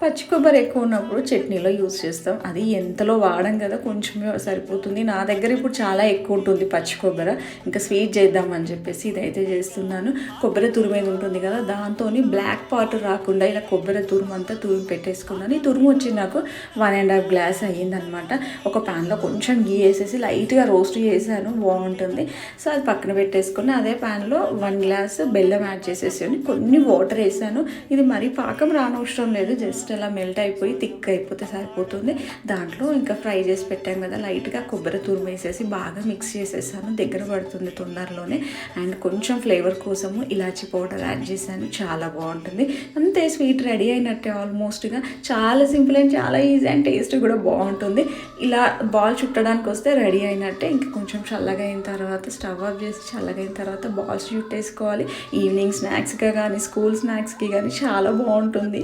పచ్చి కొబ్బరి ఎక్కువ ఉన్నప్పుడు చట్నీలో యూజ్ చేస్తాం. అది ఎంతలో వాడం కదా, కొంచెమే సరిపోతుంది. నా దగ్గర ఇప్పుడు చాలా ఎక్కువ ఉంటుంది పచ్చి కొబ్బరి. ఇంకా స్వీట్ చేద్దామని చెప్పేసి ఇదైతే చేస్తున్నాను. కొబ్బరి తురుమేది ఉంటుంది కదా, దాంతో బ్లాక్ పార్ట్ రాకుండా ఇలా కొబ్బరి తురుము అంతా తురుము పెట్టేసుకున్నాను. ఈ తురుము వచ్చి నాకు 1.5 గ్లాస్ అయ్యిందనమాట. ఒక ప్యాన్లో కొంచెం గీ వేసేసి లైట్గా రోస్ట్ చేశాను, బాగుంటుంది. సో అది పక్కన పెట్టేసుకుని అదే ప్యాన్లో 1 గ్లాస్ బెల్లం యాడ్ చేసేసి కొన్ని వాటర్ వేసాను. ఇది మరీ పాకం రానవసరం లేదు, జస్ట్ అలా మెల్ట్ అయిపోయి థిక్ అయిపోతే సరిపోతుంది. దాంట్లో ఇంకా ఫ్రై చేసి పెట్టాం కదా, లైట్గా కొబ్బరి తురుము వేసేసి బాగా మిక్స్ చేసేసాను. దగ్గర పడుతుంది తొందరలోనే. అండ్ కొంచెం ఫ్లేవర్ కోసము ఇలాచీ పౌడర్ యాడ్ చేశాను, చాలా బాగుంటుంది. అంతే, స్వీట్ రెడీ అయినట్టే ఆల్మోస్ట్గా. చాలా సింపుల్ అండ్ చాలా ఈజీ అండ్ టేస్ట్ కూడా బాగుంటుంది. ఇలా బాల్ చుట్టడానికి వస్తే రెడీ అయినట్టే. ఇంకా కొంచెం చల్లగా అయిన తర్వాత స్టవ్ ఆఫ్ చేసి చల్లగా అయిన తర్వాత బాల్స్ చుట్టేసుకోవాలి. ఈవినింగ్ స్నాక్స్గా కానీ స్కూల్ స్నాక్స్కి కానీ చాలా బాగుంటుంది.